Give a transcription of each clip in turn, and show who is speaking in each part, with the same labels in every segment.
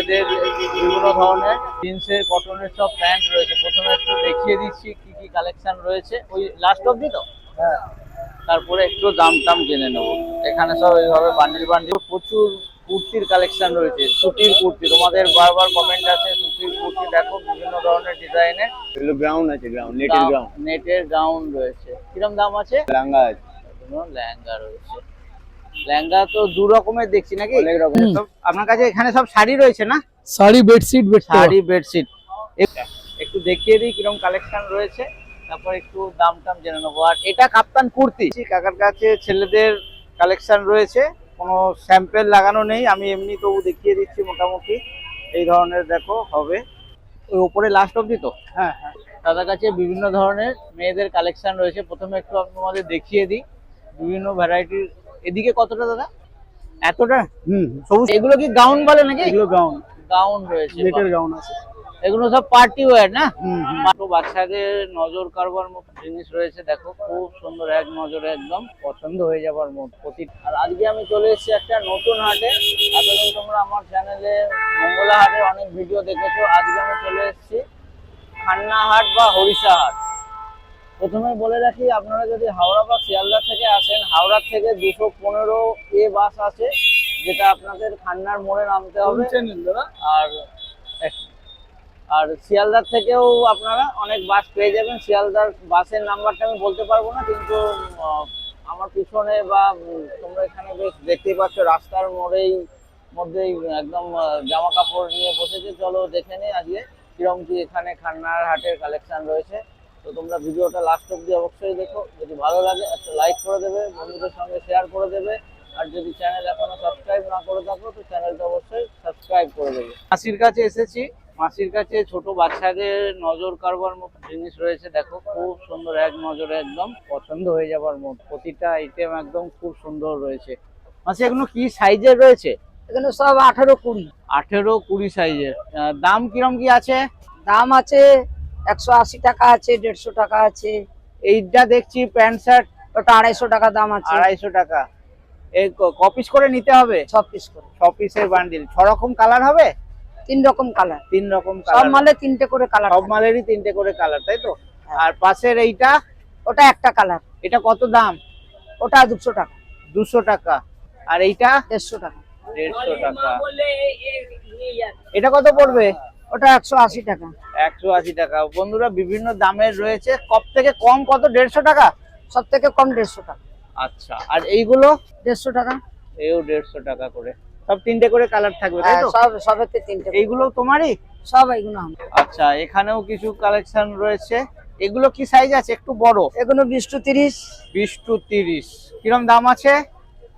Speaker 1: এদের বিভিন্ন ধরনের জিন্সের কটনের সব প্যান্ট রয়েছে। প্রথমে একটু দেখিয়ে দিচ্ছি কি কি কালেকশন রয়েছে, ওই লাস্ট অবধি তো।
Speaker 2: হ্যাঁ,
Speaker 1: তারপরে একটু দাম টাম জেনে নেবো। এখানে সব এইভাবে বান্ডিল বান্ডিল প্রচুর কুর্তির কালেকশন রয়েছে। সুতির কুর্তি, তোমাদের বারবার কমেন্ট আছে সুতির কুর্তি দেখো, বিভিন্ন ধরনের ডিজাইনের।
Speaker 2: এগুলো গ্রাউন্ড আছে, গ্রাউন্ড নেটের গ্রাউন্ড।
Speaker 1: নেটের গাউন রয়েছে। কিরম দাম আছে?
Speaker 2: লেহেঙ্গা আছে,
Speaker 1: লেহেঙ্গা রয়েছে। লেহেঙ্গা তো দু রকমের দেখছি নাকি?
Speaker 2: অনেক রকমের।
Speaker 1: সব আপনার কাছে এখানে সব শাড়ি রয়েছে না?
Speaker 3: Sari, bedsheet,
Speaker 1: sari, bedsheet. একটু দেখিয়ে দিই কিরকম কালেকশন রয়েছে, তারপর একটু দাম টাম জেনে নেবো। আর এটা কাপ্তান কুর্তি। কাকার কাছে ছেলেদের কালেকশন রয়েছে, কোনো স্যাম্পেল লাগানো নেই, আমি এমনি তবু দেখিয়ে দিচ্ছি মোটামুটি। এই ধরনের দেখো হবে, ওই উপরে লাস্ট অবধি তো।
Speaker 2: হ্যাঁ হ্যাঁ।
Speaker 1: দাদার কাছে বিভিন্ন ধরনের মেয়েদের কালেকশন রয়েছে। প্রথমে একটু আপনাদের দেখিয়ে দিই বিভিন্ন ভ্যারাইটির। এদিকে কতটা দাদা? এতটা? সবুজ। এগুলো কি গাউন বলে নাকি?
Speaker 2: এগুলো গাউন,
Speaker 1: গাউন রয়েছে,
Speaker 2: নেটের গাউন আছে।
Speaker 1: এগুলো সব পার্টি ওয়্যার না? বাচ্চাদের নজর কাড়বার মতো জিনিস রয়েছে দেখো, খুব সুন্দর, এক নজরে একদম পছন্দ হয়ে যাবার মতো প্রতি। আর আজকে আমি চলে এসেছি একটা নতুন হাটে। এতদিন তোমরা আমার চ্যানেলে মঙ্গলা হাটে অনেক ভিডিও দেখেছো। আজকে আমি চলে এসেছি খান্না হাট বা হরিষা হাট। প্রথমে বলে রাখি, আপনারা যদি হাওড়া বা শিয়ালদা থেকে আসেন, হাওড়া থেকে 215 এ বাস আছে, যেটা আপনাদের খান্নার মোড়ে নামতে হবে। আর আর শিয়ালদার থেকেও আপনারা অনেক বাস পেয়ে যাবেন। শিয়ালদার বাসের নাম্বারটা আমি বলতে পারবো না, কিন্তু আমার পিছনে বা তোমরা এখানে বেশ দেখতেই পাচ্ছ, রাস্তার মধ্যেই একদম জামা কাপড় নিয়ে বসেছে। চলো দেখে নিই আজকে কিরকম কি এখানে খান্নার হাটের কালেকশন রয়েছে। তো তোমরা ভিডিওটা লাস্ট অব্দি অবশ্যই দেখো। যদি ভালো লাগে একটা লাইক করে দেবে, বন্ধুদের সঙ্গে শেয়ার করে দেবে। আর যদি চ্যানেল এখনো সাবস্ক্রাইব না করে থাকো তো চ্যানেলটা অবশ্যই সাবস্ক্রাইব করে দেবে। মাসির কাছে এসেছি, মাসির কাছে ছোট বাচ্চাদের নজর কাড়বার মতো জিনিস রয়েছে দেখো, খুব সুন্দর, এক নজরে একদম পছন্দ হয়ে যাবার মতো প্রতিটা আইটেম একদম খুব সুন্দর রয়েছে। মাসি এগুলো কি সাইজের রয়েছে?
Speaker 3: এখানে সব 18-20।
Speaker 1: 18-20 সাইজের। দাম কিরম কি আছে?
Speaker 3: দাম আছে 180 টাকা আছে, 150 টাকা আছে।
Speaker 1: এইটা দেখছি প্যান্ট শার্ট,
Speaker 3: ওটা 250 টাকা দাম আছে।
Speaker 1: 250 টাকা। এই কপিস করে নিতে হবে?
Speaker 3: 6 পিস করে।
Speaker 1: 6 পিসের বান্ডিল। 6 রকম কালার হবে?
Speaker 3: 3 রকম কালার।
Speaker 1: 3 রকম
Speaker 3: সব
Speaker 1: কালার।
Speaker 3: মালে 3টে করে কালার।
Speaker 1: সব মালেরই 3টে করে কালার, তাই তো?
Speaker 3: হ্যাঁ।
Speaker 1: আর পাশের এইটা?
Speaker 3: ওটা একটা কালার।
Speaker 1: এটা কত দাম?
Speaker 3: ওটা 200 টাকা।
Speaker 1: 200 টাকা। আর এইটা?
Speaker 3: 150 টাকা।
Speaker 1: 150 টাকা। এটা কত পড়বে?
Speaker 3: ওটা 180 টাকা।
Speaker 1: 180 টাকা। বন্ধুরা বিভিন্ন দামের রয়েছে, কম থেকে কম কত? 150 টাকা।
Speaker 3: সব থেকে কম 150 টাকা।
Speaker 1: আচ্ছা, আর এইগুলো?
Speaker 3: 150 টাকা।
Speaker 1: এও 150 টাকা করে। সব 3টে করে কালার থাকবে, তাই তো?
Speaker 3: সবেতে 3টে।
Speaker 1: এইগুলো তোমারই?
Speaker 3: সব এগুলো আমার।
Speaker 1: আচ্ছা, এখানেও কিছু কালেকশন রয়েছে। এগুলো কি সাইজ আছে? একটু বড়।
Speaker 3: এগুলো 20 to 30।
Speaker 1: 20 to 30। কিরম দাম আছে?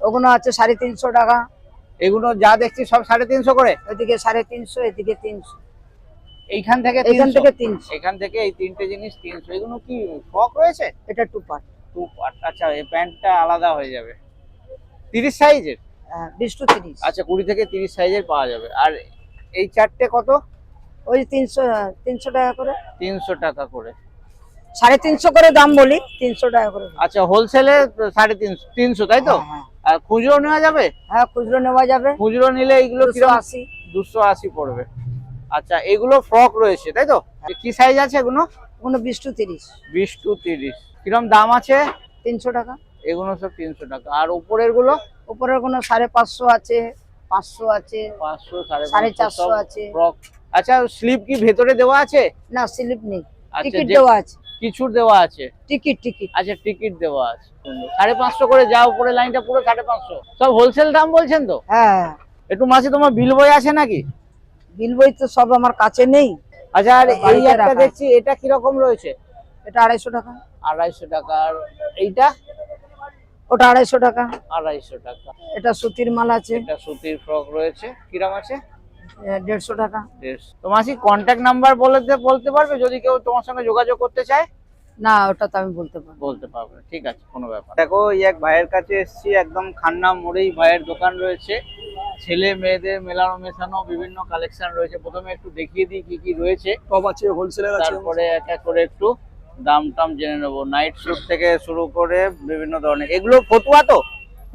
Speaker 3: ওগুলো আছে 350 টাকা।
Speaker 1: এগুলো যা দেখছি সব 350 করে?
Speaker 3: ওইদিকে 350, এদিকে 300।
Speaker 1: এইখান থেকে
Speaker 3: এখান
Speaker 1: 300?
Speaker 3: থেকে 300।
Speaker 1: এখান থেকে এই 3টে জিনিস 300। এগুলো কি ফ্রক রয়েছে?
Speaker 3: এটা 2 পার্ট।
Speaker 1: 2 পার্ট। আচ্ছা, এই প্যান্টটা আলাদা হয়ে যাবে। 30 সাইজের?
Speaker 3: 20 to 30।
Speaker 1: আচ্ছা, 20 থেকে 30 সাইজের পাওয়া যাবে। আর এই চারটে কত?
Speaker 3: ওই 300 টাকা করে।
Speaker 1: 300 টাকা করে।
Speaker 3: 350 করে দাম বলি, 300 টাকা করে।
Speaker 1: আচ্ছা, হোলসেলে 350, 300, তাই তো?
Speaker 3: হ্যাঁ।
Speaker 1: আর খুচরো নেওয়া যাবে?
Speaker 3: হ্যাঁ, খুচরো নেওয়া যাবে।
Speaker 1: খুচরো নিলে এইগুলো কিরকম?
Speaker 3: 280।
Speaker 1: 280 পড়বে। আচ্ছা, এগুলো ফ্রক রয়েছে, তাই তো? কি সাইজ আছে এগুলো?
Speaker 3: ওগুলো 20 to 30।
Speaker 1: 20 to 30। কিরকম দাম আছে?
Speaker 3: 300 টাকা।
Speaker 1: এগুলো সব 300 টাকা। আর উপরের গুলো?
Speaker 3: উপরের কোনো 550 আছে, 500 আছে,
Speaker 1: 500,
Speaker 3: 450 আছে।
Speaker 1: ফ্রক। আচ্ছা, স্লিপ কি ভেতরে দেওয়া আছে?
Speaker 3: না, স্লিপ নেই।
Speaker 1: আচ্ছা,
Speaker 3: টিকিট দেওয়া আছে।
Speaker 1: কিছুর দেওয়া আছে?
Speaker 3: টিকিট।
Speaker 1: আচ্ছা, টিকিট দেওয়া আছে। 550 করে। যা উপরে লাইনটা পুরো 550। সব হোলসেল দাম বলছেন তো?
Speaker 3: হ্যাঁ।
Speaker 1: একটু মাসে তোমার বিল বই আছে নাকি?
Speaker 3: বিল বই তো সব আমার কাছে নেই।
Speaker 1: আচ্ছা, আর এই
Speaker 3: বাড়িতে
Speaker 1: একটা
Speaker 3: রাখা।
Speaker 1: দেখছি, এটা কিরকম রয়েছে?
Speaker 3: এটা 250 টাকা।
Speaker 1: 250 টাকা। আর এইটা?
Speaker 3: ওটা 250 টাকা।
Speaker 1: 250 টাকা।
Speaker 3: এটা সুতির মাল আছে।
Speaker 1: এটা সুতির ফ্রক রয়েছে। কিরকম আছে?
Speaker 3: 150 টাকা।
Speaker 1: 150। তোমার কি কন্ট্যাক্ট নাম্বার বলতে পারবে যদি কেউ তোমার সঙ্গে যোগাযোগ করতে চায়?
Speaker 3: না, ওটা তো আমি বলতে পারবো।
Speaker 1: বলতে পারবে, ঠিক আছে, কোনো ব্যাপার। দেখো, এই এক ভাইয়ের কাছে এসেছি, একদম খান্না মোড়েই ভাইয়ের দোকান রয়েছে। ছেলে মেয়েদের মেলানো মেশানো বিভিন্ন কালেকশন রয়েছে। প্রথমে একটু দেখিয়ে দিই কি কি রয়েছে।
Speaker 2: টপ আছে, হোলসেলার আছে।
Speaker 1: তারপরে এক এক করে একটু দাম টাম জেনে নেবো। নাইট স্যুট থেকে শুরু করে বিভিন্ন ধরনের। এগুলো ফতুয়া তো?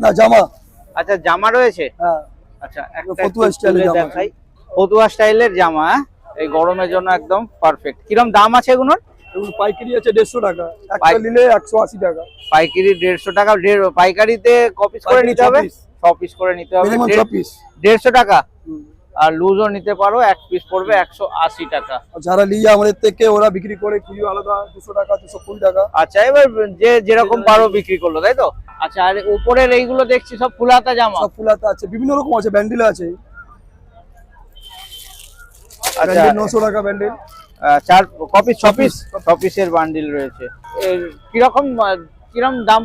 Speaker 2: না, জামা।
Speaker 1: আচ্ছা, জামা রয়েছে।
Speaker 2: হ্যাঁ।
Speaker 1: আচ্ছা,
Speaker 2: ফতুয়া স্টাইলের জামা।
Speaker 1: দেখাই। ফতুয়া স্টাইলের জামা, হ্যাঁ? এই গরমের জন্য একদম পারফেক্ট। কিরম দাম আছে এগুলোর?
Speaker 2: এগুলো পাইকারি আছে 150 টাকা, একটা
Speaker 1: পাই-
Speaker 2: নিলে 180 টাকা।
Speaker 1: পাইকারি 150 টাকা, পাইকারিতে কপিস করে
Speaker 2: পাইকারি
Speaker 1: নিতে হবে,
Speaker 2: 6 পিস।
Speaker 1: 6 পিস করে নিতে হবে,
Speaker 2: মিনিমাম 6 পিস।
Speaker 1: 150 টাকা। আর লুজও নিতে পারো, এক পিস পড়বে 180 টাকা।
Speaker 2: আর যারা নিয়ে আমাদের থেকে ওরা বিক্রি করে খুবই আলাদা 200 টাকা 220 টাকা।
Speaker 1: আচ্ছা, এবার যে যেরকম পারো বিক্রি করলো, তাই তো? আচ্ছা, আর উপরের এইগুলো দেখছি সব ফুলাতা জামা।
Speaker 2: সব ফুলাতে আছে, বিভিন্ন রকম আছে, ব্যান্ডেল আছে।
Speaker 1: আচ্ছা,
Speaker 2: ব্যান্ডেল 900 টাকা ব্যান্ডেল।
Speaker 1: 4 কপিস 6 পিস, 6 পিসের বান্ডিল রয়েছে। এর কিরকম কিরম দাম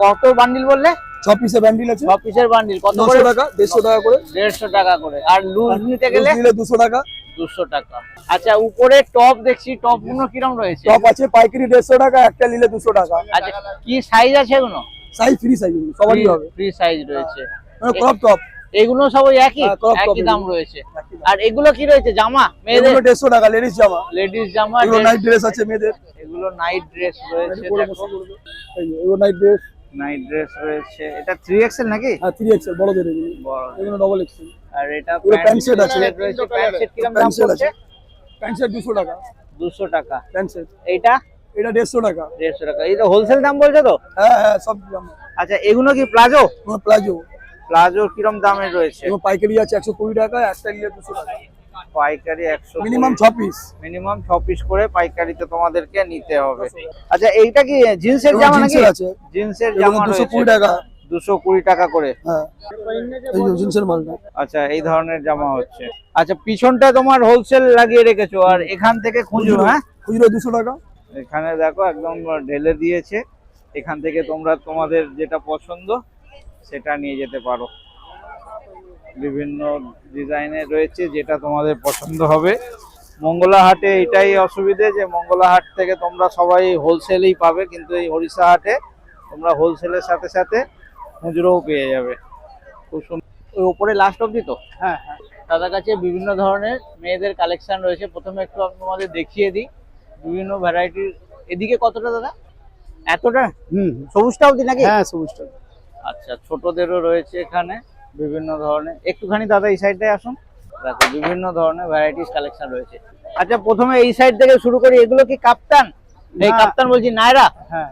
Speaker 1: কত বান্ডিল বললে?
Speaker 2: 6 পিসের ব্যান্ডেল আছে,
Speaker 1: 6 পিসের বান্ডিল কত
Speaker 2: 900
Speaker 1: করে?
Speaker 2: টাকা, 150 টাকা করে।
Speaker 1: 150 টাকা করে। আর লুজ নিতে গেলে
Speaker 2: নিলে 200 টাকা।
Speaker 1: 200 টাকা। আচ্ছা, উপরে টপ দেখছি, টপ গুলো কিরম রয়েছে?
Speaker 2: টপ আছে পাইকারি 150 টাকা, একটা নিলে 200 টাকা।
Speaker 1: আচ্ছা, কি সাইজ আছে এগুলো?
Speaker 2: সাইজ ফ্রি সাইজ সবারই হবে,
Speaker 1: ফ্রি সাইজ রয়েছে।
Speaker 2: মানে ক্রপ টপ।
Speaker 1: এগুলো সব ওই একই
Speaker 2: হ্যাঁ, crop top
Speaker 1: একই দাম
Speaker 2: এগুলো।
Speaker 1: রয়েছে। আর এগুলো কি রয়েছে? জামা মেয়েদের,
Speaker 2: এগুলো 150 টাকা লেডিস জামা।
Speaker 1: লেডিস জামা,
Speaker 2: এগুলো নাইট ড্রেস আছে মেয়েদের।
Speaker 1: এগুলো নাইট ড্রেস রয়েছে।
Speaker 2: পরে
Speaker 1: দেখো,
Speaker 2: বসে করবে। এই যে, এগুলো নাইট ড্রেস।
Speaker 1: নাইট ড্রেস রয়েছে। এটা 3XL নাকি?
Speaker 2: আর 3XL বড়দের এগুলো।
Speaker 1: বড়।
Speaker 2: এগুলো ডবল এক্সেল।
Speaker 1: আর এটা
Speaker 2: পুরো প্যান্ট সেট আছে।
Speaker 1: রয়েছে। প্যান্ট সেট কিরকম দাম
Speaker 2: প্যান্ট সেট
Speaker 1: পড়ছে?
Speaker 2: আছে। প্যান্ট সেট 200 টাকা
Speaker 1: 200 টাকা।
Speaker 2: Pant set.
Speaker 1: এইটা
Speaker 2: এটা 150 টাকা।
Speaker 1: 150 টাকা। এটা হোলসেল দাম বলছো তো?
Speaker 2: হ্যাঁ হ্যাঁ, সব জামা।
Speaker 1: আচ্ছা, এগুলো কি প্লাজো?
Speaker 2: তোমার প্লাজো।
Speaker 1: প্লাজো কিরকম দামের রয়েছে?
Speaker 2: এগুলো পাইকারি আছে 120 টাকা, একটা নিলে 200 টাকা।
Speaker 1: পাইকারি 100,
Speaker 2: মিনিমাম 6 পিস।
Speaker 1: মিনিমাম 6 পিস করে পাইকারিতে তোমাদেরকে নিতে হবে। আচ্ছা, এইটা কি জিন্সের জামা নাকি?
Speaker 2: জিন্সের আছে।
Speaker 1: জিন্সের
Speaker 2: এগুলো
Speaker 1: জামা
Speaker 2: 220
Speaker 1: রয়েছে।
Speaker 2: টাকা।
Speaker 1: 220 টাকা করে।
Speaker 2: হ্যাঁ, এই যে জিন্সের মালটা।
Speaker 1: আচ্ছা, এই ধরনের জামা হচ্ছে। আচ্ছা, পিছনটা তোমার হোলসেল লাগিয়ে রেখেছো, আর এখান থেকে খুঁজো, হ্যাঁ?
Speaker 2: খুচরো 200 টাকা।
Speaker 1: এখানে দেখো একদম ঢেলে দিয়েছে। এখান থেকে তোমরা তোমাদের যেটা পছন্দ সেটা নিয়ে যেতে পারো। বিভিন্ন ডিজাইনের রয়েছে, যেটা তোমাদের পছন্দ হবে। মঙ্গলা হাটে এটাই অসুবিধে যে মঙ্গলা হাট থেকে তোমরা সবাই হোলসেলেই পাবে, কিন্তু এই হরিষা হাটে তোমরা হোলসেলের সাথে সাথে খুচরোও পেয়ে যাবে। খুব সুন্দর। ওই উপরে লাস্ট অবধি তো?
Speaker 2: হ্যাঁ হ্যাঁ।
Speaker 1: দাদার কাছে বিভিন্ন ধরনের মেয়েদের কালেকশন রয়েছে। প্রথমে একটু আমি তোমাদের দেখিয়ে দিই বিভিন্ন ভ্যারাইটির। এদিকে কতটা দাদা? এতটা? সবুজটা অবধি নাকি?
Speaker 2: হ্যাঁ, সবুজটা।
Speaker 1: আচ্ছা, ছোটদেরও রয়েছে এখানে বিভিন্ন ধরনের। একটুখানি দাদা এই সাইডটায় আসুন। দেখো, বিভিন্ন ধরনের ভ্যারাইটিস কালেকশন রয়েছে। আচ্ছা, প্রথমে এই সাইড থেকে শুরু করি। এগুলো কি কাপ্তান? এই
Speaker 2: না।
Speaker 1: কাপ্তান বলছি, নায়রা
Speaker 2: হ্যাঁ,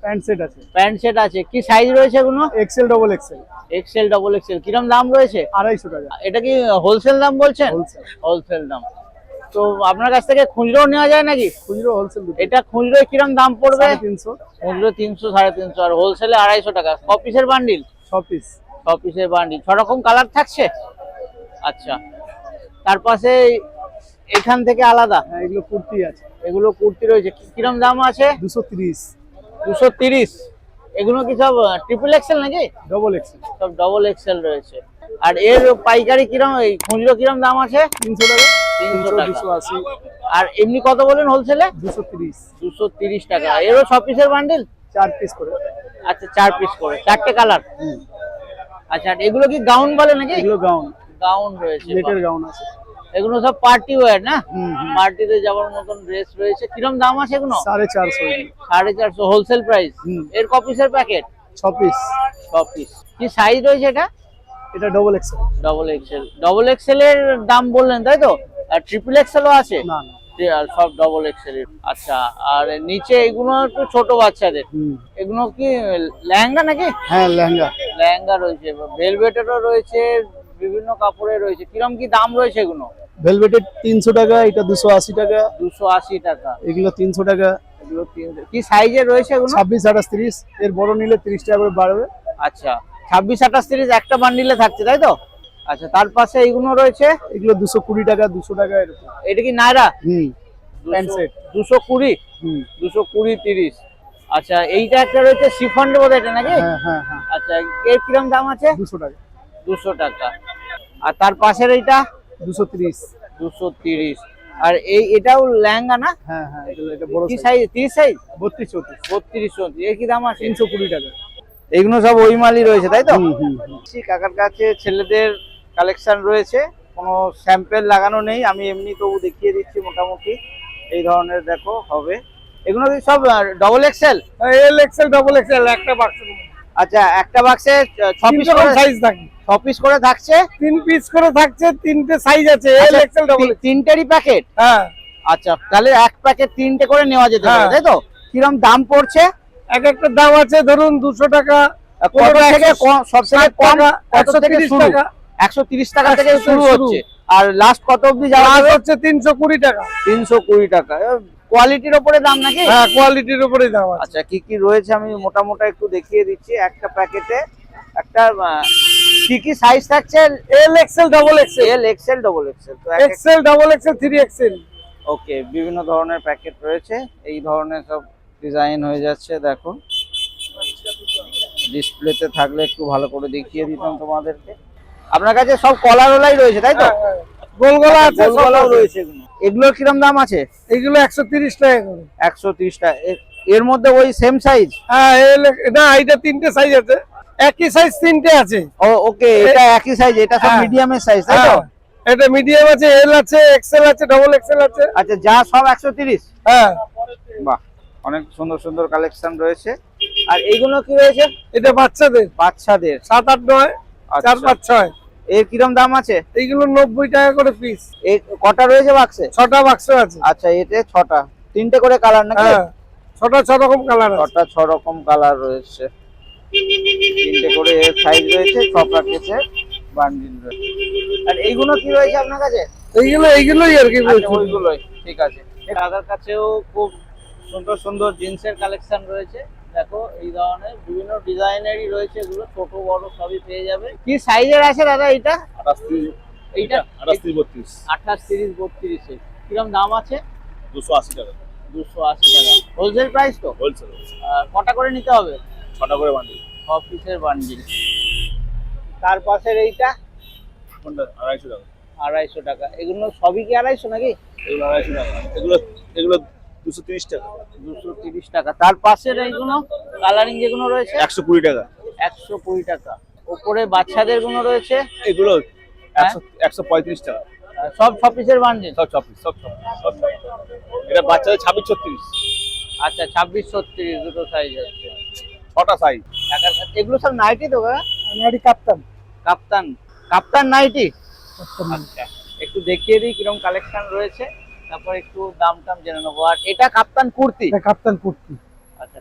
Speaker 2: প্যান্ট সেট আছে।
Speaker 1: প্যান্ট সেট আছে। কি সাইজ রয়েছে এগুলো?
Speaker 2: XL double XL.
Speaker 1: XL, double XL. কিরম দাম রয়েছে?
Speaker 2: 250 টাকা
Speaker 1: এটা কি হোলসেল দাম বলছেন?
Speaker 2: হোলসেল।
Speaker 1: হোলসেল দাম। তো আপনার কাছ থেকে খুচরো নেওয়া যায় নাকি?
Speaker 2: খুচরো হোলসেল দুটো।
Speaker 1: এটা খুচরো কিরম দাম পড়বে?
Speaker 2: 350।
Speaker 1: খুচরো 300, 350, আর হোলসেলে 250 টাকা। ক পিসের বান্ডিল?
Speaker 2: 6 পিস।
Speaker 1: 6 পিসের বান্ডিল। 6 রকম কালার থাকছে। আচ্ছা, তার পাশে এখান থেকে আলাদা
Speaker 2: হ্যাঁ, এগুলো কুর্তি আছে।
Speaker 1: এগুলো কুর্তি রয়েছে। কিরম দাম আছে?
Speaker 2: 230।
Speaker 1: 230। এগুলো কি সব ট্রিপল এক্সেল নাকি?
Speaker 2: Double XL.
Speaker 1: সব ডবল এক্সেল রয়েছে। আর এর পাইকারি কিরম, এই খুচরো কিরম দাম আছে?
Speaker 2: 300 টাকা।
Speaker 1: 300 টাকা।
Speaker 2: 280।
Speaker 1: আর এমনি কত বলেন হোলসেলে?
Speaker 2: 230।
Speaker 1: 230 টাকা। এরও 6 পিসের বান্ডিল?
Speaker 2: 4 পিস করে।
Speaker 1: আচ্ছা, 4 পিস করে, 4টে কালার। আচ্ছা, আর এগুলো কি গাউন বলে নাকি?
Speaker 2: এগুলো গাউন।
Speaker 1: গাউন রয়েছে।
Speaker 2: নেটের গাউন আছে।
Speaker 1: এগুলো সব পার্টি ওয়্যার না? পার্টিতে যাওয়ার মতন ড্রেস রয়েছে। কিরম দাম আছে এগুলো?
Speaker 2: 450।
Speaker 1: 450 হোলসেল প্রাইস।
Speaker 2: হুম।
Speaker 1: এর ক পিসের প্যাকেট?
Speaker 2: 6 পিস।
Speaker 1: 6 পিস। কি সাইজ রয়েছে এটা?
Speaker 2: এটা double XL.
Speaker 1: Double Excel. Double Excel এর দাম বললেন তাই তো? আর ট্রিপল এক্সেলও আছে?
Speaker 2: না না।
Speaker 1: আর সব ডবল এক্সেল এর। আচ্ছা, আর নিচে এগুলো একটু ছোট বাচ্চাদের। এগুলো কি লেহেঙ্গা নাকি?
Speaker 2: হ্যাঁ, লেহেঙ্গা।
Speaker 1: লেহেঙ্গা রয়েছে, ভেলভেটেরও রয়েছে, বিভিন্ন কাপড়ের রয়েছে। কিরম কি দাম রয়েছে এগুলো?
Speaker 2: ভেলভেটের 300 টাকা, এটা 280 টাকা।
Speaker 1: 280 টাকা।
Speaker 2: এগুলো 300 টাকা।
Speaker 1: এগুলো 300। কি সাইজের রয়েছে এগুলো?
Speaker 2: 26, 28, 30। এর বড় নিলে 30 টাকা করে বাড়বে।
Speaker 1: আচ্ছা, 26, 28, 30 একটা বান্ডিলে থাকছে তাই তো? আচ্ছা, তার পাশে এইগুলো রয়েছে।
Speaker 2: এগুলো 220 টাকা, 200 টাকা এরকম।
Speaker 1: এটা কি নায়রা?
Speaker 2: Pant set.
Speaker 1: 220। 220, 30। আচ্ছা, এইটা একটা রয়েছে শিফনের মধ্যে, এটা নাকি?
Speaker 2: হ্যাঁ হ্যাঁ হ্যাঁ।
Speaker 1: আচ্ছা, এর কিরম দাম আছে?
Speaker 2: 200 টাকা।
Speaker 1: 200 টাকা। আর তার পাশের এইটা?
Speaker 2: 230।
Speaker 1: 230। আর এটাও লেহেঙ্গা না?
Speaker 2: হ্যাঁ হ্যাঁ, এটা বড়
Speaker 1: কি
Speaker 2: সাইজ।
Speaker 1: সাইজ? 30 সাইজ?
Speaker 2: 32, 34।
Speaker 1: 32, 34। এর কি দাম আছে?
Speaker 2: 320 টাকা।
Speaker 1: এগুলো সব ওই মালই রয়েছে তাই তো? কাকার কাছে ছেলেদের কালেকশন রয়েছে, কোনো স্যাম্পেল লাগানো নেই, আমি এমনি তবু দেখিয়ে দিচ্ছি মোটামুটি। এই ধরনের দেখো হবে। এগুলো কি সব double XL?
Speaker 2: L XL, double Excel, একটা বাক্স।
Speaker 1: আচ্ছা একটা বাক্সে 6 পিস করে
Speaker 2: সাইজ থাকে,
Speaker 1: 6 পিস করে থাকছে,
Speaker 2: 3 পিস করে থাকছে, 3টে সাইজ আছে, এল
Speaker 1: আচ্ছা,
Speaker 2: এক্সেল ডাবল।
Speaker 1: তিনটেরই প্যাকেট।
Speaker 2: হ্যাঁ
Speaker 1: আচ্ছা তাহলে এক প্যাকেট 3টে করে নেওয়া যেতে পারে,
Speaker 2: হ্যাঁ।
Speaker 1: তাই তো? কিরকম দাম পড়ছে?
Speaker 2: এক একটা দাম আছে ধরুন 200 টাকা,
Speaker 1: কত থেকে সব থেকে কম কত থেকে
Speaker 2: 130
Speaker 1: শুরু?
Speaker 2: টাকা,
Speaker 1: 130 টাকা থেকে
Speaker 2: 130
Speaker 1: শুরু
Speaker 2: শুরু।
Speaker 1: হচ্ছে, আর লাস্ট কত অবধি যাওয়া
Speaker 2: লাস্ট
Speaker 1: যাবে?
Speaker 2: হচ্ছে 320 টাকা।
Speaker 1: 320 টাকা। কোয়ালিটির উপরে দাম নাকি?
Speaker 2: হ্যাঁ কোয়ালিটির উপরেই দাম আছে।
Speaker 1: আচ্ছা কি কি রয়েছে আমি মোটামুটি একটু দেখিয়ে দিচ্ছি। একটা প্যাকেটে একটা কি কি সাইজ থাকছে?
Speaker 2: L XL double XL,
Speaker 1: L XL double Excel, তো
Speaker 2: এক্সেল ডাবল এক্সেল, 3 এক্সেল।
Speaker 1: ওকে, বিভিন্ন ধরনের প্যাকেট রয়েছে, এই ধরনের সব ডিজাইন হয়ে যাচ্ছে। দেখো ডিসপ্লেতে থাকলে একটু ভালো করে দেখিয়ে দিতাম তোমাদেরকে। আপনার কাছে সব কলার ওলাই রয়েছে তাই তো?
Speaker 2: গোলগলা আছে,
Speaker 1: গোল
Speaker 2: সব
Speaker 1: গলাও
Speaker 2: আছে।
Speaker 1: রয়েছে এগুলো। এগুলোর কিরম দাম আছে?
Speaker 2: এগুলো 130 টাকা করে।
Speaker 1: 130 টাকা। এর মধ্যে ওই সেম সাইজ?
Speaker 2: হ্যাঁ না, এটা 3টে সাইজ আছে, একই সাইজ 3টে আছে।
Speaker 1: ওকে, এটা একই সাইজ, এটা সব
Speaker 2: হ্যাঁ।
Speaker 1: মিডিয়ামের সাইজ তাই তো?
Speaker 2: হ্যাঁ, এটা মিডিয়াম আছে, এল আছে, এক্সেল আছে, ডাবল এক্সেল আছে।
Speaker 1: আচ্ছা যা সব 130?
Speaker 2: হ্যাঁ
Speaker 1: বাহ, অনেক সুন্দর সুন্দর কালেকশন রয়েছে। আর এইগুলো কি রয়েছে?
Speaker 2: এটা বাচ্চাদের
Speaker 1: বাচ্চাদের
Speaker 2: 7, 8, 9, 4, 5, 6।
Speaker 1: এর কিরম দাম আছে?
Speaker 2: এইগুলো 90 টাকা করে পিস।
Speaker 1: এই কটা রয়েছে বাক্সে?
Speaker 2: 6টা বাক্স আছে।
Speaker 1: আচ্ছা এতে 6টা, 3টে করে কালার নাকি?
Speaker 2: হ্যাঁ 6টা 6 রকম কালার আছে।
Speaker 1: 6টা 6 রকম কালার রয়েছে, 3টে করে এর সাইজ রয়েছে, 6 প্যাকেটে বান্ডিল রয়েছে। আর এইগুলো কি রয়েছে আপনার কাছে?
Speaker 2: এইগুলোই আর কি
Speaker 1: আচ্ছা
Speaker 2: বলছি।
Speaker 1: ওইগুলোই, ঠিক আছে। দাদার কাছেও খুব সুন্দর সুন্দর জিন্সের কালেকশন রয়েছে। দেখো এই ধরনের বিভিন্ন ডিজাইনেরই রয়েছে, এগুলো ছোট বড় সবই পেয়ে যাবে। কি সাইজের আছে দাদা এইটা?
Speaker 4: 28,
Speaker 1: এইটা
Speaker 4: 28, 32,
Speaker 1: 28, 30, 32 এর কিরম দাম আছে?
Speaker 4: 280 টাকা
Speaker 1: 280 টাকা হোলসেল প্রাইস তো?
Speaker 4: হোলসেল,
Speaker 1: কটা করে নিতে হবে?
Speaker 4: 6টা করে বান্ডিল।
Speaker 1: 6 পিসের বান্ডিল। তার পাশের এইটা
Speaker 4: কোনটা? 250 টাকা।
Speaker 1: 250 টাকা। এগুলো সবই কি 250 নাকি?
Speaker 4: এগুলো 250 টাকা, এগুলো 230 টাকা।
Speaker 1: 230 টাকা। তার পাশের এইগুলো কালারিং যেগুলো রয়েছে
Speaker 4: 120 টাকা।
Speaker 1: 120 টাকা। উপরে বাচ্চাদের গুলো রয়েছে
Speaker 4: এগুলো
Speaker 1: হ্যাঁ?
Speaker 4: 135 টাকা।
Speaker 1: সব 6 পিসের বান্ডিল?
Speaker 4: সব 6 পিস, সব এটা বাচ্চাদের 26, 36।
Speaker 1: আচ্ছা 26, 36 দুটো সাইজ আছে।
Speaker 4: 6টা সাইজ।
Speaker 1: এগুলো সব নাইটি তো কাকা?
Speaker 2: নাইটি কাপ্তান।
Speaker 1: কাপ্তান, কাপ্তান নাইটি। আচ্ছা একটু দেখিয়ে দিই কিরকম কালেকশন রয়েছে, তারপর একটু দাম টাম জেনে নেবো। আর এটা কাপ্তান কুর্তি?
Speaker 2: এটা কাপ্তান কুর্তি।
Speaker 1: আচ্ছা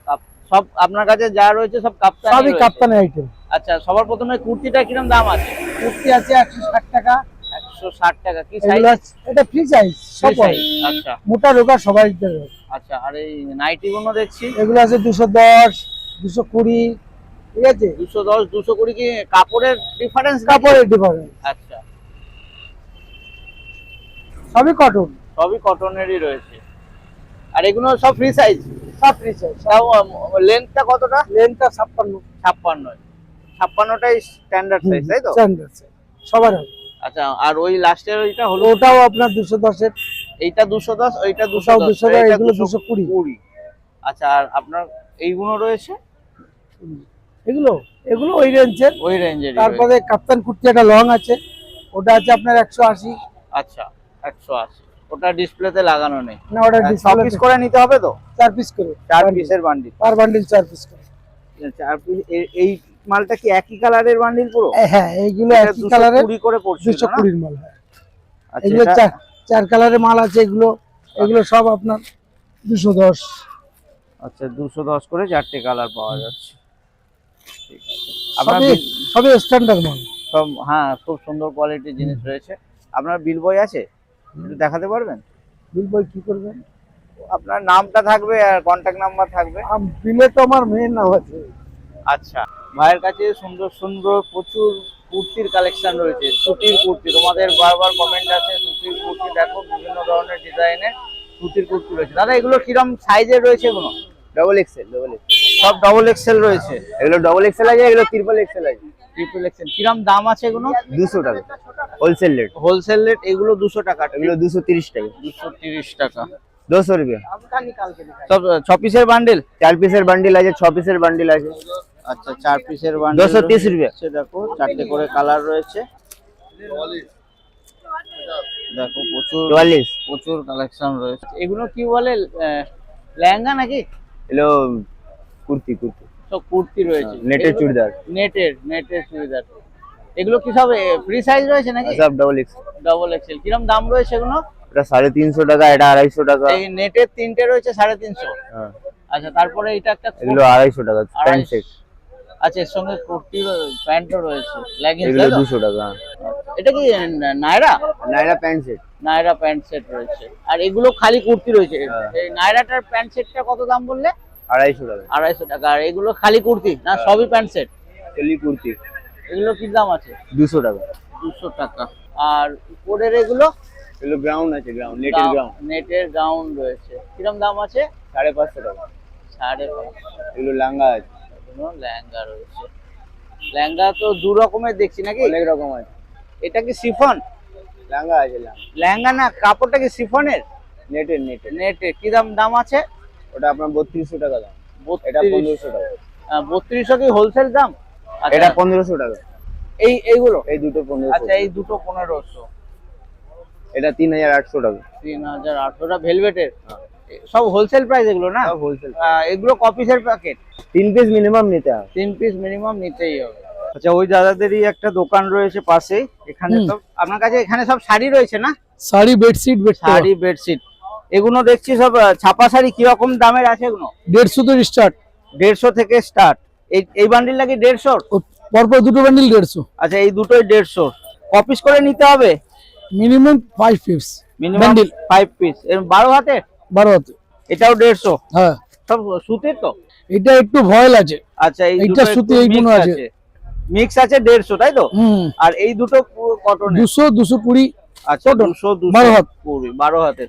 Speaker 1: সব আপনার কাছে যা রয়েছে সব কাপ্তান?
Speaker 2: সবই কাপ্তানের আইটেম।
Speaker 1: আচ্ছা সবার প্রথমে কুর্তিটা কিরকম দাম আছে?
Speaker 2: কুর্তি আছে 160 টাকা।
Speaker 1: 160 টাকা। কি সাইজ?
Speaker 2: এটা ফ্রি সাইজ, সব
Speaker 1: সাইজ। আচ্ছা
Speaker 2: মোটা রোগা সবাই দেবে।
Speaker 1: আচ্ছা। আর এই নাইটি গুলো দেখছি
Speaker 2: এগুলো আছে 210, 220, ঠিক আছে?
Speaker 1: 210, 220 কি কাপড়ের ডিফারেন্স?
Speaker 2: কাপড়ের ডিফারেন্স,
Speaker 1: আচ্ছা
Speaker 2: সবই কটন।
Speaker 1: সবই কটনেরই রয়েছে। আর এগুলো সব ফ্রি সাইজ?
Speaker 2: সব ফ্রি সাইজ।
Speaker 1: তাও লেন্থটা কতটা?
Speaker 2: লেন্থটা 56।
Speaker 1: 56। 56টাই স্ট্যান্ডার্ড সাইজ তাই তো?
Speaker 2: স্ট্যান্ডার্ড সাইজ সবার হবে।
Speaker 1: আচ্ছা আর ওই লাস্টের ওইটা হলো?
Speaker 2: ওটাও আপনার 210 এর।
Speaker 1: এইটা 210, ওইটা
Speaker 2: ওটাও
Speaker 1: 210,
Speaker 2: 200,
Speaker 1: এইটা
Speaker 2: এগুলো
Speaker 1: 220।
Speaker 2: 220।
Speaker 1: আচ্ছা আর আপনার এইগুলো রয়েছে
Speaker 2: এগুলো ওই রেঞ্জের।
Speaker 1: ওই রেঞ্জের?
Speaker 2: তারপরে কাপ্তান কুর্তি একটা লং আছে, ওটা আছে আপনার 180।
Speaker 1: আচ্ছা 180। ওটা ডিসপ্লেতে লাগানো নেই
Speaker 2: না, ওটা
Speaker 1: 6
Speaker 2: ডিসপ্লে
Speaker 1: পিস করে নিতে হবে তো?
Speaker 2: 4 পিস করে,
Speaker 1: 4 পিসের বান্ডিল।
Speaker 2: পার বান্ডিল 4 পিস করে।
Speaker 1: 4 পিস। এই মালটা কি একই কালারের বান্ডিল পুরো?
Speaker 2: হ্যাঁ এইগুলো একই কালারের,
Speaker 1: 220 করে পড়ছে
Speaker 2: 220 এর মাল। হ্যাঁ
Speaker 1: আচ্ছা
Speaker 2: এগুলো 4 কালারের মাল আছে। এগুলো সব আপনার 210।
Speaker 1: আচ্ছা 210 করে 4টে কালার পাওয়া যাচ্ছে। ঠিক আছে। আপনার
Speaker 2: সবই স্ট্যান্ডার্ড মাল
Speaker 1: সব, হ্যাঁ খুব সুন্দর কোয়ালিটির জিনিস রয়েছে। আপনার বিল বই আছে, একটু দেখাতে পারবেন?
Speaker 2: বিল বই কি করবেন?
Speaker 1: আপনার নামটা থাকবে আর কন্ট্যাক্ট নাম্বার থাকবে।
Speaker 2: বিলে তো আমার মেয়ের নাম আছে।
Speaker 1: আচ্ছা ভাইয়ের কাছে সুন্দর সুন্দর প্রচুর কুর্তির কালেকশন রয়েছে, সুতির কুর্তি। তোমাদের বারবার কমেন্ট আছে সুতির কুর্তি দেখো, বিভিন্ন ধরনের ডিজাইনের সুতির কুর্তি রয়েছে। দাদা এগুলো কিরম সাইজের রয়েছে? এগুলো
Speaker 4: ডাবল এক্সেল,
Speaker 1: সব ডবল এক্সেল রয়েছে?
Speaker 4: এগুলো ডাবল এক্সেল আছে, এগুলো ট্রিপল এক্সেল আছে।
Speaker 1: Triple Excel. কিরম দাম আছে এগুলো?
Speaker 4: 200 টাকা হোলসেল রেট।
Speaker 1: হোলসেল রেট এগুলো 200 টাকা,
Speaker 4: এগুলো 230 টাকা।
Speaker 1: 230 টাকা।
Speaker 4: 200 रुपया।
Speaker 1: সব 6 পিসের বান্ডিল?
Speaker 4: 4 পিসের বান্ডিল আছে, 6 পিসের বান্ডিল আছে।
Speaker 1: আচ্ছা 4 পিসের বান্ডিল
Speaker 4: 230 रुपया।
Speaker 1: দেখো 4টে করে কালার রয়েছে। দেখো প্রচুর
Speaker 4: 44।
Speaker 1: প্রচুর কালেকশন রয়েছে। এগুলো কি বলে, লেহেঙ্গা নাকি?
Speaker 4: এগুলো কুর্তি।
Speaker 1: সব কুর্তি রয়েছে,
Speaker 5: নেটের চুড়িদার,
Speaker 1: নেটের চুড়িদার। এগুলো কি সব ফ্রি সাইজ রয়েছে নাকি?
Speaker 5: সব ডবল এক্স।
Speaker 1: Double XL. কিরম দাম রয়েছে এগুলো?
Speaker 5: এটা 350 টাকা, এটা 250 টাকা।
Speaker 1: এই নেটের তিনটে রয়েছে 350।
Speaker 5: হ্যাঁ,
Speaker 1: আচ্ছা, তারপরে এটা একটা
Speaker 5: এগুলো 250 টাকা প্যান্ট সেট।
Speaker 1: আচ্ছা, এর সঙ্গে কুর্তি প্যান্টও রয়েছে, লেগিংস।
Speaker 5: এগুলো 200 টাকা।
Speaker 1: এটা কি Naira?
Speaker 5: Naira pant set.
Speaker 1: Naira pant set রয়েছে। আর এগুলো খালি কুর্তি রয়েছে।
Speaker 5: হ্যাঁ।
Speaker 1: এই নায়রাটার প্যান্ট সেটটা কত দাম বললে?
Speaker 5: 250 টাকা।
Speaker 1: 250 টাকা। আর এগুলো খালি কুর্তি না সবই প্যান্ট সেট?
Speaker 5: চলি কুর্তি
Speaker 1: এগুলো কি দাম আছে?
Speaker 5: 200 টাকা।
Speaker 1: 200 টাকা। আর উপরের এগুলো?
Speaker 5: এগুলো গ্রাউন্ড আছে, গ্রাউন্ড, নেটের গ্রাউন্ড।
Speaker 1: নেটের গাউন রয়েছে। কিরম দাম আছে?
Speaker 5: 550 টাকা।
Speaker 1: 550।
Speaker 5: এগুলো লাঙ্গা আছে,
Speaker 1: এগুলো লেহেঙ্গা রয়েছে। লেহেঙ্গা তো দু রকমের দেখছি নাকি?
Speaker 5: অনেক রকম আছে।
Speaker 1: এটা কি শিফন?
Speaker 5: লাঙ্গা আছে, লাঙ্গা।
Speaker 1: লেহেঙ্গা না, কাপড়টা কি শিফনের?
Speaker 5: নেটের।
Speaker 1: নেটের। কি দাম আছে?
Speaker 5: ওটা আপনার 3200 টাকা দাম। এটা 1500 টাকা।
Speaker 1: 3200 কি হোলসেল দাম? আচ্ছা,
Speaker 5: এটা 1500 টাকা।
Speaker 1: এইগুলো?
Speaker 5: এই দুটো 1500।
Speaker 1: আচ্ছা, এই দুটো 1500।
Speaker 5: এটা 3800 টাকা।
Speaker 1: 3800 টা ভেলভেটের। সব হোলসেল প্রাইস এগুলো না?
Speaker 5: সব হোলসেল।
Speaker 1: এগুলো কপিসের প্যাকেট?
Speaker 5: 3 পিস মিনিমাম নিতে হবে।
Speaker 1: 3 পিস মিনিমাম নিতেই হবে। আচ্ছা, ওই দাদাদেরই একটা দোকান রয়েছে পাশেই। এখানে সব আপনার কাছে এখানে সব শাড়ি রয়েছে না?
Speaker 2: Sari, bedsheet,
Speaker 1: sari, bedsheet. এগুলো দেখছি সব ছাপা শাড়ি। কি রকম দামের আছে এগুলো?
Speaker 2: 150 থেকে স্টার্ট।
Speaker 1: 150 থেকে স্টার্ট। এই বান্ডিল নাকি 150?
Speaker 2: পরপর দুটো বান্ডিল 150।
Speaker 1: আচ্ছা, এই দুটোই 150। কপিস করে নিতে হবে?
Speaker 2: Minimum 5 piece
Speaker 1: minimum
Speaker 2: bundle.
Speaker 1: 5 piece. 12 হাতে?
Speaker 2: 12 হাতে।
Speaker 1: এটাও 150?
Speaker 2: হ্যাঁ,
Speaker 1: সব সুতির তো?
Speaker 2: এটা একটু ভয়েল আছে।
Speaker 1: আচ্ছা, এই
Speaker 2: এইটা
Speaker 1: দুটো
Speaker 2: সুতি, এইগুলো আছে।
Speaker 1: মিক্স আছে 150, তাই তো?
Speaker 2: হুম।
Speaker 1: আর এই দুটো পুরো কটনের?
Speaker 2: 200, 220।
Speaker 1: আচ্ছা,
Speaker 2: cotton।
Speaker 1: 200,
Speaker 2: 12 হাত।
Speaker 1: 12 হাতের।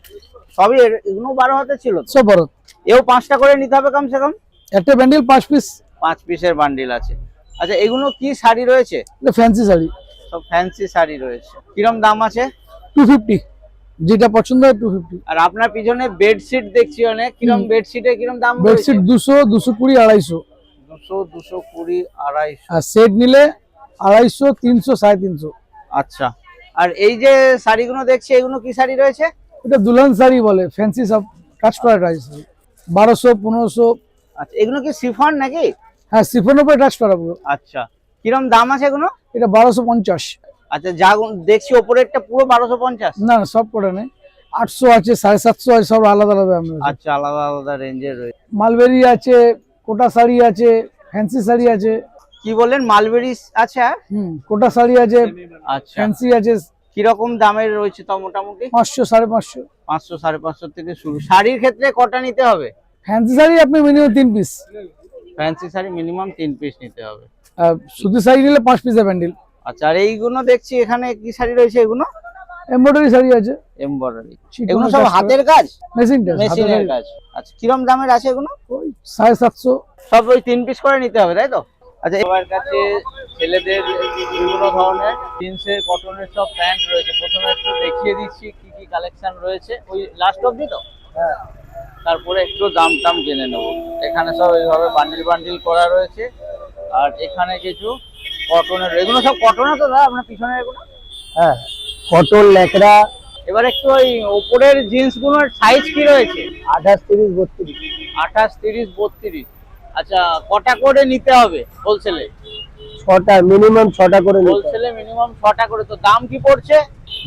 Speaker 1: সবই এগুলো 12 হাতে ছিল তো?
Speaker 2: সব 12।
Speaker 1: এও 5টা করে নিতে হবে কমসে কম?
Speaker 2: একটা বান্ডিল 5 পিস।
Speaker 1: 5 পিসের বান্ডিল আছে। আচ্ছা, এগুলো কি শাড়ি রয়েছে?
Speaker 2: এটা ফ্যান্সি শাড়ি।
Speaker 1: সব ফ্যান্সি শাড়ি রয়েছে। কিরম দাম আছে?
Speaker 2: 250। যেটা পছন্দ হয় 250।
Speaker 1: আর আপনার পিছনে বেডশিট দেখছি অনেক। কিরম বেডশিটের কিরম দাম রয়েছে?
Speaker 2: বেডশিট 200, 220, 250।
Speaker 1: 200, 220, 250।
Speaker 2: আর সেট নিলে 250, 300, 350।
Speaker 1: আচ্ছা, আর এই যে শাড়িগুলো দেখছি এগুলো কি শাড়ি রয়েছে?
Speaker 2: এটা দুলহান শাড়ি বলে, ফ্যান্সি সব কাজ করা টাইস। 1200, 1500।
Speaker 1: আচ্ছা, এগুলো কি শিফন নাকি?
Speaker 2: হ্যাঁ, সিফনের উপরে টাচ করা পুরো।
Speaker 1: আচ্ছা, কিরম দাম আছে এগুলো?
Speaker 2: এটা 1250।
Speaker 1: আচ্ছা, যা দেখছি ওপরেরটা পুরো 1250?
Speaker 2: না, সব করে নেই। 800 আছে, 750 আছে, সব আলাদা আলাদা দাম রয়েছে।
Speaker 1: আচ্ছা, আলাদা আলাদা রেঞ্জের রয়েছে।
Speaker 2: মালবেরি আছে, কোটা শাড়ি আছে, ফ্যান্সি শাড়ি আছে।
Speaker 1: কি বললেন? মালবেরি আছে?
Speaker 2: কোটা শাড়ি আছে,
Speaker 1: আচ্ছা,
Speaker 2: ফ্যান্সি আছে।
Speaker 1: কিরকম দামের রয়েছে তো মোটামুটি?
Speaker 2: 500, 550।
Speaker 1: 500, 550 থেকে শুরু। শাড়ির ক্ষেত্রে কটা নিতে হবে?
Speaker 2: ফ্যান্সি শাড়ি আপনি minimum 3 piece.
Speaker 1: Fancy sari minimum 3 piece নিতে হবে।
Speaker 2: সুতি শাড়ি নিলে 5 পিসের বান্ডিল।
Speaker 1: আচ্ছা, আর এইগুলো দেখছি এখানে কি শাড়ি রয়েছে এগুলো?
Speaker 2: এমব্রয়ডারি শাড়ি আছে।
Speaker 1: এমব্রয়ডারি।
Speaker 2: চিকন
Speaker 1: এগুলো সব
Speaker 2: কাজ করা।
Speaker 1: হাতের কাজ?
Speaker 2: মেশিনের
Speaker 1: কাজ। আচ্ছা, কিরম দামের আছে এগুলো?
Speaker 2: ওই 750।
Speaker 1: সব ওই 3 পিস করে নিতে হবে, তাই তো? আচ্ছা, আমার কাছে ছেলেদের বিভিন্ন ধরনের জিন্সের, কটনের সব প্যান্ট রয়েছে। প্রথমে একটু দেখিয়ে দিচ্ছি কি কি কালেকশন রয়েছে। ওই লাস্ট অবধি তো? হ্যাঁ। তারপরে একটু দাম জেনে নেবো। এখানে সব এইভাবে বান্ডিল করা রয়েছে। আর এখানে কিছু কটনের, এগুলো সব কটনের তো দাদা আপনার পিছনে এগুলো?
Speaker 2: হ্যাঁ, কটন, লেকড়া।
Speaker 1: এবার একটু ওই উপরের জিন্স গুলোর সাইজ কি রয়েছে?
Speaker 2: 28, 30, 32।
Speaker 1: 28, 30, 32। আচ্ছা, কটা করে নিতে হবে হোলসেলে?
Speaker 2: 6টা, মিনিমাম 6টা করে নিতে হবে।
Speaker 1: হোলসেলে মিনিমাম 6টা করে। তো দাম কি পড়ছে?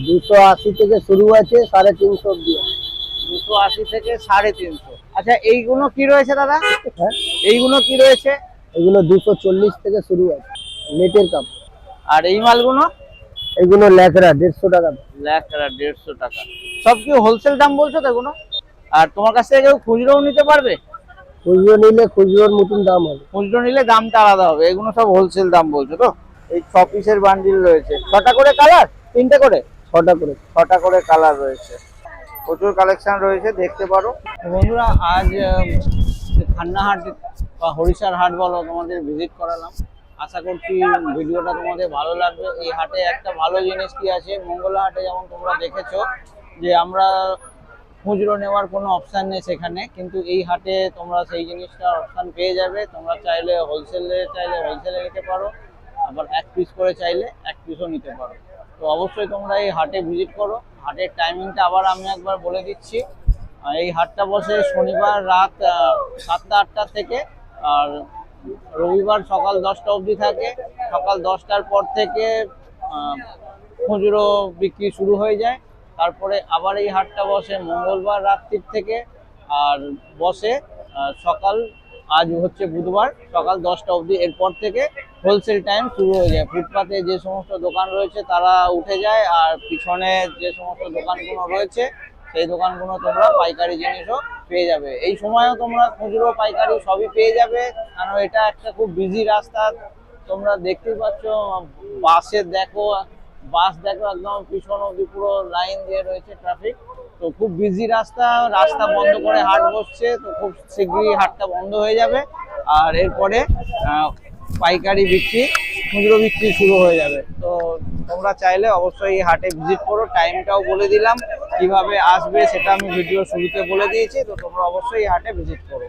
Speaker 2: 280 থেকে শুরু আছে, 350 অবধি।
Speaker 1: 280 থেকে 350। আচ্ছা, এইগুলো কি রয়েছে দাদা?
Speaker 2: হ্যাঁ,
Speaker 1: এইগুলো কি রয়েছে?
Speaker 2: এগুলো 240 থেকে শুরু আছে, নেটের কাপড়।
Speaker 1: আর এই মালগুলো?
Speaker 2: এগুলো লেকড়া 150 টাকা।
Speaker 1: লেকড়া 150 টাকা। সব কি হোলসেল দাম বলছো তো এগুলো? আর তোমার কাছ থেকে কেউ খুচরোও নিতে পারবে?
Speaker 2: খুচরো নিলে খুচরোর মতন দাম হবে।
Speaker 1: খুচরো নিলে দামটা আলাদা হবে। এগুলো সব হোলসেল দাম বলছো তো? এই 6 পিসের বান্ডিল রয়েছে। 6টা করে কালার? 3টে করে?
Speaker 2: 6টা করে।
Speaker 1: 6টা করে কালার রয়েছে। প্রচুর কালেকশন রয়েছে, দেখতে পারো। তো বন্ধুরা, আজ খান্নাহাট বা হরিষার হাট বলো, তোমাদের ভিজিট করালাম। আশা করছি ভিডিওটা তোমাদের ভালো লাগবে। এই হাটে একটা ভালো জিনিস কি আছে, মঙ্গলা হাটে যেমন তোমরা দেখেছো যে আমরা খুচরো নেওয়ার কোনো অপশান নেই সেখানে, কিন্তু এই হাটে তোমরা সেই জিনিসটা অপশান পেয়ে যাবে। তোমরা চাইলে হোলসেলে নিতে পারো, আবার 1 পিস করে চাইলে 1 পিসও নিতে পারো। তো অবশ্যই তোমরা এই হাটে ভিজিট করো। হাটের টাইমিংটা আবার আমি একবার বলে দিচ্ছি। এই হাটটা বসে শনিবার রাত 7টা 8টা থেকে, আর রবিবার সকাল 10টা অবধি থাকে। সকাল 10টার পর থেকে খুচরো বিক্রি শুরু হয়ে যায়। তারপরে আবার এই হাটটা বসে মঙ্গলবার রাত্রির থেকে, আর বসে সকাল, আজ হচ্ছে বুধবার সকাল 10টা অবধি। এরপর থেকে হোলসেল টাইম শুরু হয়ে যায়। ফুটপাতে যে সমস্ত দোকান রয়েছে তারা উঠে যায়, আর পিছনে যে সমস্ত দোকানগুলো রয়েছে সেই দোকানগুলো তোমরা পাইকারি জিনিসও পেয়ে যাবে। এই সময়ও তোমরা খুচরো পাইকারি সবই পেয়ে যাবে, কারণ এটা একটা খুব বিজি রাস্তা। তোমরা দেখতেই পাচ্ছ, বাস দেখো একদম পিছন অব্দি পুরো লাইন দিয়ে রয়েছে ট্রাফিক। তো খুব বিজি রাস্তা, রাস্তা বন্ধ করে হাট বসছে, তো খুব শীঘ্রই হাটটা বন্ধ হয়ে যাবে। আর এরপরে পাইকারি বিক্রি, খুচরো বিক্রি শুরু হয়ে যাবে। তো তোমরা চাইলে অবশ্যই এই হাটে ভিজিট করো। টাইমটাও বলে দিলাম, কিভাবে আসবে সেটা আমি ভিডিও শুরুতে বলে দিয়েছি। তো তোমরা অবশ্যই এই হাটে ভিজিট করো।